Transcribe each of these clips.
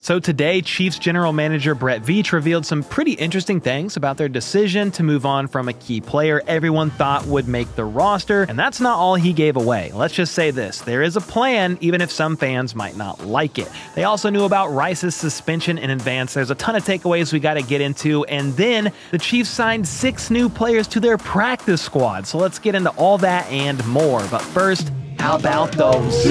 So today, Chiefs general manager Brett Veach revealed some pretty interesting things about their decision to move on from a key player everyone thought would make the roster, and that's not all he gave away. Let's just say this, there is a plan, even if some fans might not like it. They also knew about Rice's suspension in advance. There's a ton of takeaways we got to get into, and then the Chiefs signed 6 new players to their practice squad. So let's get into all that and more. But first, how about those?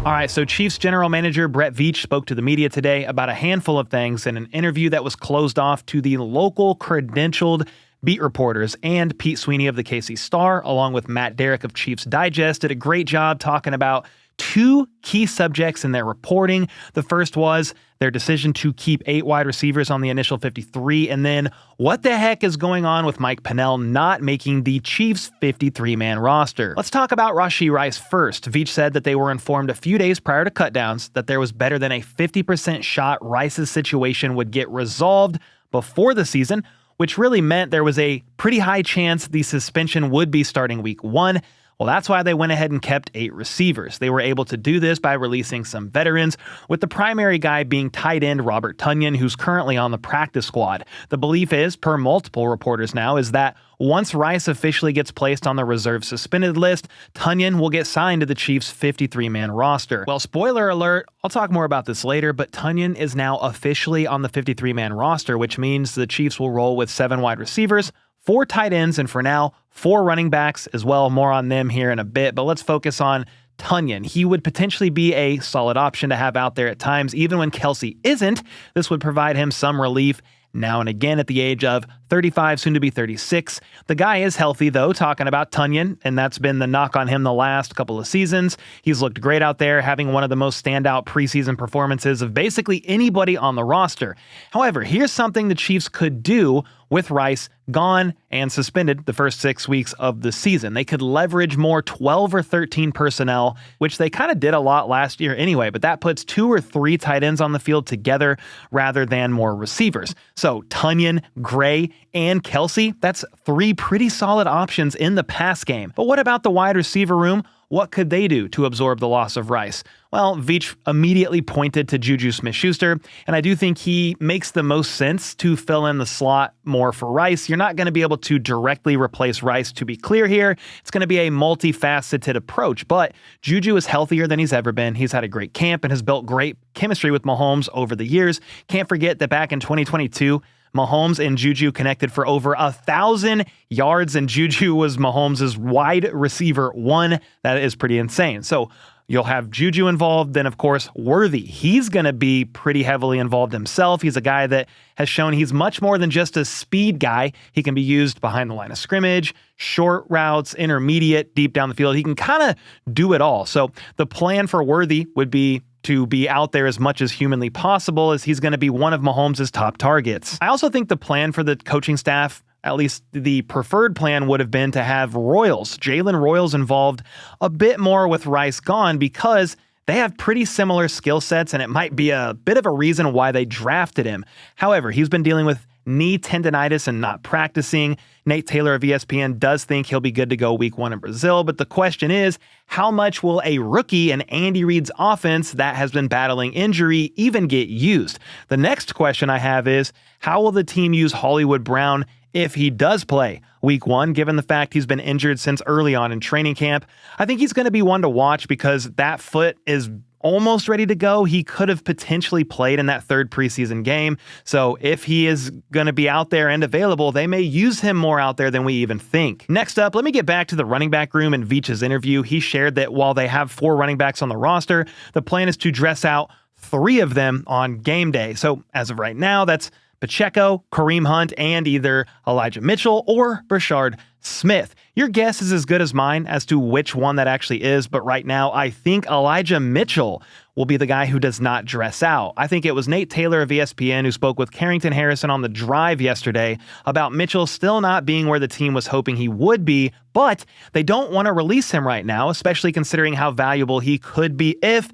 All right, so Chiefs general manager Brett Veach spoke to the media today about a handful of things in an interview that was closed off to the local credentialed beat reporters, and Pete Sweeney of the KC Star, along with Matt Derrick of Chiefs Digest, did a great job talking about 2 key subjects in their reporting. The first was their decision to keep 8 wide receivers on the initial 53, and then what the heck is going on with Mike Pennel not making the Chiefs 53-man roster. Let's talk about Rashee Rice first. Veach said that they were informed a few days prior to cutdowns that there was better than a 50% shot Rice's situation would get resolved before the season, which really meant there was a pretty high chance the suspension would be starting week 1. Well, that's why they went ahead and kept 8 receivers. They were able to do this by releasing some veterans, with the primary guy being tight end Robert Tonyan, who's currently on the practice squad. The belief is, per multiple reporters now, is that once Rice officially gets placed on the reserve suspended list, Tonyan will get signed to the Chiefs' 53-man roster. Well, spoiler alert, I'll talk more about this later, but Tonyan is now officially on the 53-man roster, which means the Chiefs will roll with 7 wide receivers, 4 tight ends, and for now, 4 running backs as well. More on them here in a bit, but let's focus on Tonyan. He would potentially be a solid option to have out there at times, even when Kelsey isn't. This would provide him some relief now and again at the age of 35, soon to be 36. The guy is healthy, though, talking about Tonyan, and that's been the knock on him the last couple of seasons. He's looked great out there, having one of the most standout preseason performances of basically anybody on the roster. However, here's something the Chiefs could do with Rice gone and suspended the first 6 weeks of the season. They could leverage more 12 or 13 personnel, which they kind of did a lot last year anyway, but that puts 2 or 3 tight ends on the field together rather than more receivers. So Tonyan, Gray, and Kelsey, that's 3 pretty solid options in the pass game. But what about the wide receiver room? What could they do to absorb the loss of Rice? Well, Veach immediately pointed to Juju Smith-Schuster, and I do think he makes the most sense to fill in the slot more for Rice. You're not going to be able to directly replace Rice, to be clear here. It's going to be a multifaceted approach, but Juju is healthier than he's ever been. He's had a great camp and has built great chemistry with Mahomes over the years. Can't forget that back in 2022, Mahomes and Juju connected for over 1,000 yards, and Juju was Mahomes' wide receiver 1. That is pretty insane. So you'll have Juju involved, then of course Worthy. He's going to be pretty heavily involved himself. He's a guy that has shown he's much more than just a speed guy. He can be used behind the line of scrimmage, short routes, intermediate, deep down the field. He can kind of do it all. So the plan for Worthy would be to be out there as much as humanly possible, as he's going to be one of Mahomes' top targets. I also think the plan for the coaching staff, at least the preferred plan, would have been to have Jalen Royals involved a bit more with Rice gone, because they have pretty similar skill sets, and it might be a bit of a reason why they drafted him. However, he's been dealing with knee tendonitis and not practicing. Nate Taylor of ESPN does think he'll be good to go week 1 in Brazil, but the question is, how much will a rookie in Andy Reid's offense that has been battling injury even get used? The next question I have is, how will the team use Hollywood Brown if he does play week 1, given the fact he's been injured since early on in training camp? I think he's going to be one to watch because that foot is almost ready to go. He could have potentially played in that 3rd preseason game. So if he is going to be out there and available, they may use him more out there than we even think. Next up, let me get back to the running back room. In Veach's interview, he shared that while they have 4 running backs on the roster, the plan is to dress out 3 of them on game day. So as of right now, that's Pacheco, Kareem Hunt, and either Elijah Mitchell or Brashard Smith. Your guess is as good as mine as to which one that actually is, but right now I think Elijah Mitchell will be the guy who does not dress out. I think it was Nate Taylor of ESPN who spoke with Carrington Harrison on The Drive yesterday about Mitchell still not being where the team was hoping he would be, but they don't want to release him right now, especially considering how valuable he could be if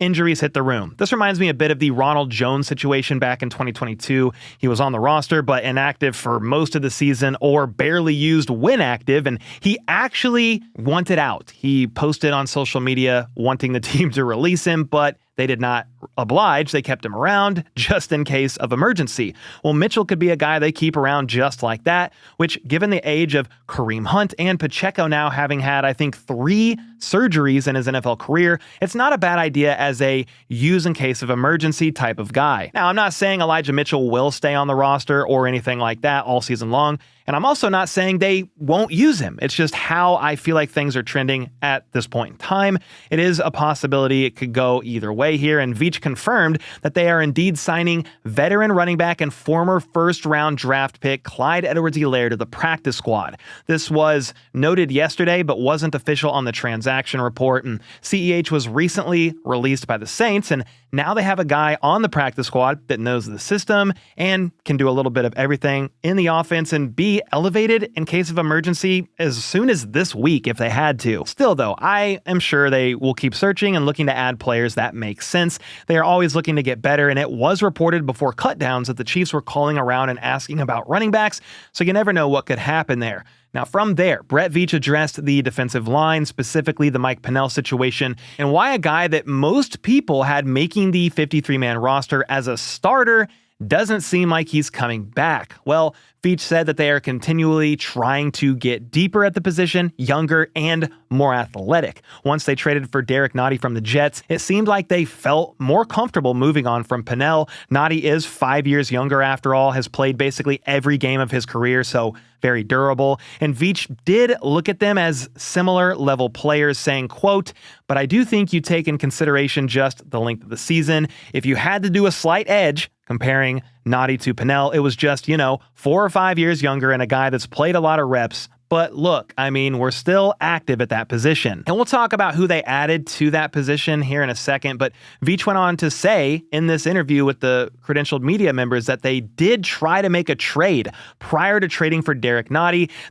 injuries hit the room. This reminds me a bit of the Ronald Jones situation back in 2022. He was on the roster, but inactive for most of the season or barely used when active, and he actually wanted out. He posted on social media wanting the team to release him, but they did not oblige. They kept him around just in case of emergency. Well, Mitchell could be a guy they keep around just like that, which, given the age of Kareem Hunt and Pacheco now having had, I think, 3 surgeries in his NFL career, it's not a bad idea as a use in case of emergency type of guy. Now, I'm not saying Elijah Mitchell will stay on the roster or anything like that all season long, and I'm also not saying they won't use him. It's just how I feel like things are trending at this point in time. It is a possibility it could go either way here, and Veach confirmed that they are indeed signing veteran running back and former first-round draft pick Clyde Edwards-Helaire to the practice squad. This was noted yesterday, but wasn't official on the transaction report, and CEH was recently released by the Saints, and now they have a guy on the practice squad that knows the system and can do a little bit of everything in the offense and be elevated in case of emergency as soon as this week if they had to. Still, though, I am sure they will keep searching and looking to add players that make sense. They are always looking to get better, and it was reported before cutdowns that the Chiefs were calling around and asking about running backs, so you never know what could happen there. Now, from there, Brett Veach addressed the defensive line, specifically the Mike Pennel situation, and why a guy that most people had making the 53-man roster as a starter doesn't seem like he's coming back. Well, Veach said that they are continually trying to get deeper at the position, younger, and more athletic. Once they traded for Derrick from the Jets, it seemed like they felt more comfortable moving on from Pennel. Noddy is 5 years younger after all, has played basically every game of his career, so very durable. And Veach did look at them as similar level players, saying, quote, "But I do think you take in consideration just the length of the season. If you had to do a slight edge, comparing Noddy to Pennel, it was just, 4 or 5 years younger and a guy that's played a lot of reps. But look, I mean, we're still active at that position." And we'll talk about who they added to that position here in a second, but Veach went on to say in this interview with the credentialed media members that they did try to make a trade prior to trading for Derrick.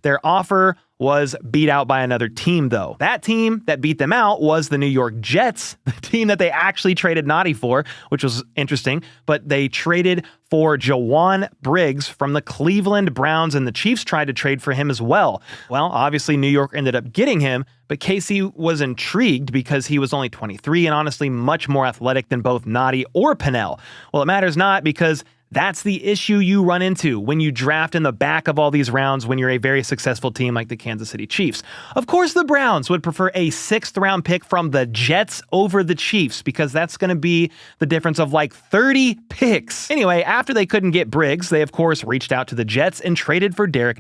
Their offer was beat out by another team, though. That team that beat them out was the New York Jets, the team that they actually traded Noddy for, which was interesting, but they traded for Jowon Briggs from the Cleveland Browns, and the Chiefs tried to trade for him as well. Well, obviously New York ended up getting him, but KC was intrigued because he was only 23 and honestly much more athletic than both Noddy or Pennel. Well, it matters not, because that's the issue you run into when you draft in the back of all these rounds when you're a very successful team like the Kansas City Chiefs. Of course, the Browns would prefer a 6th-round pick from the Jets over the Chiefs because that's going to be the difference of like 30 picks. Anyway, after they couldn't get Briggs, they of course reached out to the Jets and traded for Derrick.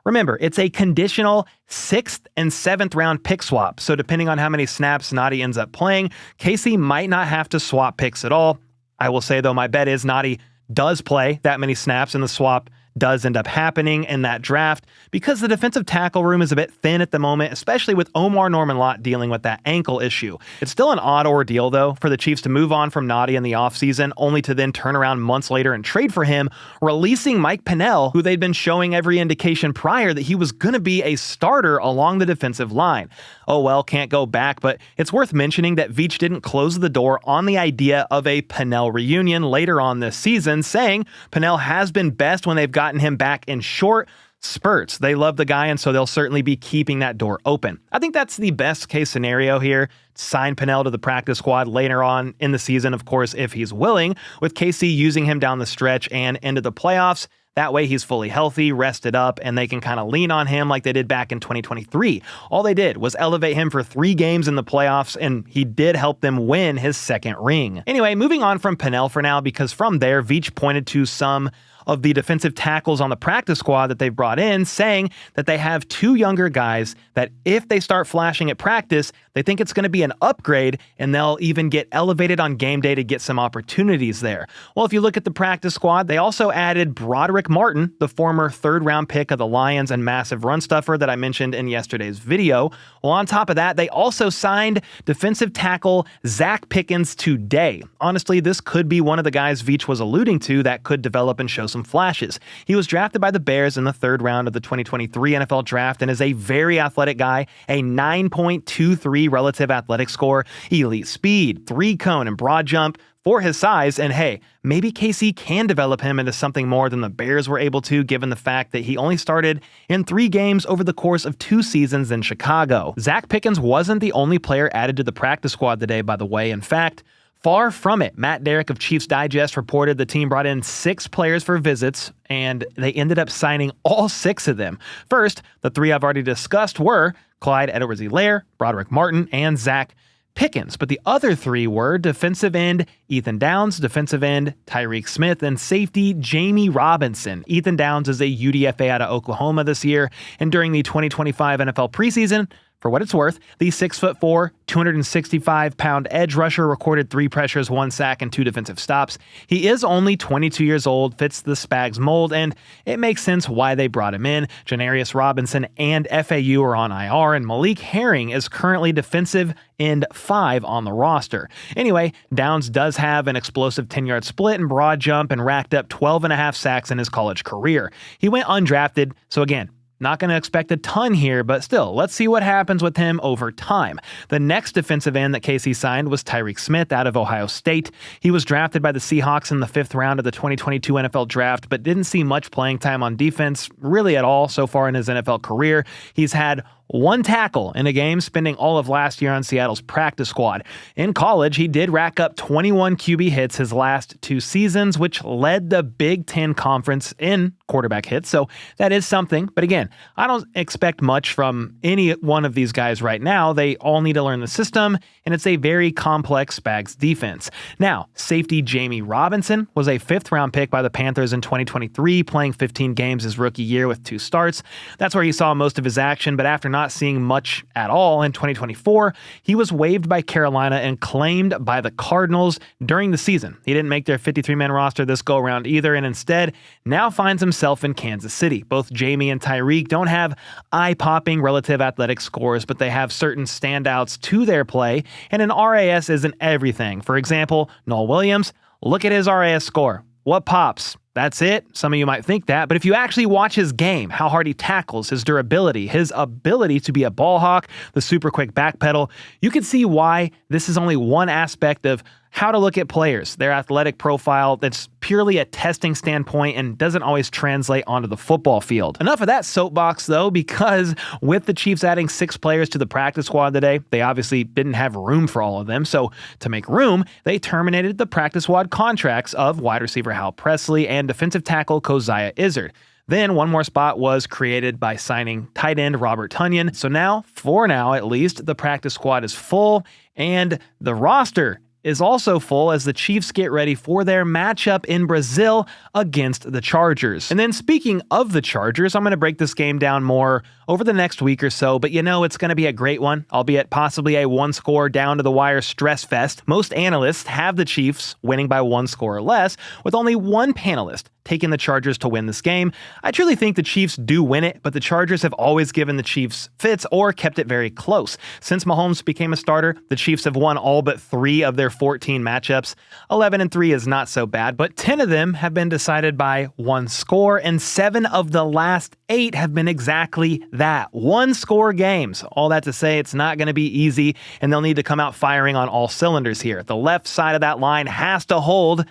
Remember, it's a conditional 6th and 7th round pick swap, so depending on how many snaps Noddy ends up playing, KC might not have to swap picks at all. I will say, though, my bet is Noddy does play that many snaps, and the swap does end up happening in that draft because the defensive tackle room is a bit thin at the moment, especially with Omar Norman-Lott dealing with that ankle issue. It's still an odd ordeal, though, for the Chiefs to move on from Noddy in the offseason, only to then turn around months later and trade for him, releasing Mike Pennel, who they'd been showing every indication prior that he was going to be a starter along the defensive line. Oh well, can't go back, but it's worth mentioning that Veach didn't close the door on the idea of a Pennel reunion later on this season, saying Pennel has been best when they've gotten him back in short spurts. They love the guy, and so they'll certainly be keeping that door open. I think that's the best case scenario here. Sign Pennel to the practice squad later on in the season, of course, if he's willing, with KC using him down the stretch and into the playoffs. That way he's fully healthy, rested up, and they can kind of lean on him like they did back in 2023. All they did was elevate him for 3 games in the playoffs, and he did help them win his 2nd ring. Anyway, moving on from Pennel for now, because from there, Veach pointed to some of the defensive tackles on the practice squad that they've brought in, saying that they have 2 younger guys that if they start flashing at practice, they think it's going to be an upgrade, and they'll even get elevated on game day to get some opportunities there. Well, if you look at the practice squad, they also added Broderick Martin, the former 3rd-round pick of the Lions and massive run stuffer that I mentioned in yesterday's video. Well, on top of that, they also signed defensive tackle Zacch Pickens today. Honestly, this could be one of the guys Veach was alluding to that could develop and show some some flashes. He was drafted by the Bears in the 3rd round of the 2023 NFL Draft and is a very athletic guy, a 9.23 relative athletic score, elite speed, 3-cone and broad jump for his size, and hey, maybe KC can develop him into something more than the Bears were able to, given the fact that he only started in 3 games over the course of 2 seasons in Chicago. Zacch Pickens wasn't the only player added to the practice squad today, by the way. In fact, far from it. Matt Derrick of Chiefs Digest reported the team brought in 6 players for visits, and they ended up signing all 6 of them. First, the 3 I've already discussed were Clyde Edwards-Helaire, Broderick Martin, and Zacch Pickens, but the other 3 were defensive end Ethan Downs, defensive end Tyreek Smith, and safety Jamie Robinson. Ethan Downs is a UDFA out of Oklahoma this year, and during the 2025 NFL preseason, for what it's worth, the 6'4", 265-pound edge rusher recorded 3 pressures, 1 sack, and 2 defensive stops. He is only 22 years old, fits the Spags mold, and it makes sense why they brought him in. Janarius Robinson and FAU are on IR, and Malik Herring is currently defensive end 5 on the roster. Anyway, Downs does have an explosive 10-yard split and broad jump and racked up 12.5 sacks in his college career. He went undrafted, so again, not going to expect a ton here, but still, let's see what happens with him over time. The next defensive end that KC signed was Tyreek Smith out of Ohio State. He was drafted by the Seahawks in the 5th round of the 2022 NFL Draft, but didn't see much playing time on defense really at all so far in his NFL career. He's had 1 tackle in a game, spending all of last year on Seattle's practice squad. In college, he did rack up 21 QB hits his last 2 seasons, which led the Big Ten Conference in quarterback hits, so that is something. But again, I don't expect much from any one of these guys right now. They all need to learn the system, and it's a very complex Spags defense. Now, safety Jamie Robinson was a 5th-round pick by the Panthers in 2023, playing 15 games his rookie year with 2 starts. That's where he saw most of his action, but after not seeing much at all in 2024, he was waived by Carolina and claimed by the Cardinals during the season. He didn't make their 53-man roster this go-around either, and instead now finds himself in Kansas City. Both Jamie and Tyreek don't have eye-popping relative athletic scores, but they have certain standouts to their play, and an RAS isn't everything. For example, Noel Williams, look at his RAS score. What pops? That's it. Some of you might think that, but if you actually watch his game, how hard he tackles, his durability, his ability to be a ball hawk, the super quick backpedal, you can see why this is only one aspect of how to look at players, their athletic profile that's purely a testing standpoint and doesn't always translate onto the football field. Enough of that soapbox though, because with the Chiefs adding 6 players to the practice squad today, they obviously didn't have room for all of them. So to make room, they terminated the practice squad contracts of wide receiver Hal Presley and defensive tackle Coziah Izzard. Then one more spot was created by signing tight end Robert Tonyan. So now, for now at least, the practice squad is full and the roster is also full as the Chiefs get ready for their matchup in Brazil against the Chargers. And then speaking of the Chargers, I'm going to break this game down more over the next week or so, but you know it's going to be a great one, albeit possibly a 1-score down-to-the-wire stress fest. Most analysts have the Chiefs winning by 1 score or less, with only one panelist taking the Chargers to win this game. I truly think the Chiefs do win it, but the Chargers have always given the Chiefs fits or kept it very close. Since Mahomes became a starter, the Chiefs have won all but 3 of their 14 matchups. 11-3 is not so bad, but 10 of them have been decided by 1 score, and 7 of the last 8 have been exactly that, 1-score games. All that to say, it's not going to be easy, and they'll need to come out firing on all cylinders here. The left side of that line has to hold,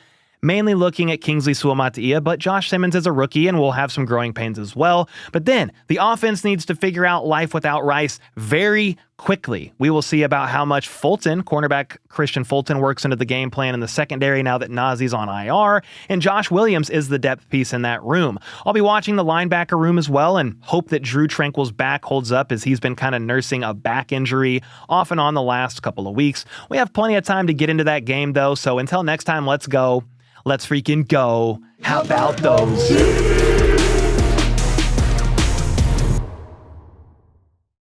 mainly looking at Kingsley Suamataia, but Josh Simmons is a rookie and will have some growing pains as well. But then the offense needs to figure out life without Rice very quickly. We will see about how much Fulton, cornerback Christian Fulton, works into the game plan in the secondary now that Nazee's on IR, and Josh Williams is the depth piece in that room. I'll be watching the linebacker room as well and hope that Drew Tranquil's back holds up, as he's been kind of nursing a back injury off and on the last couple of weeks. We have plenty of time to get into that game though, so until next time, let's go. Let's freaking go. How about those?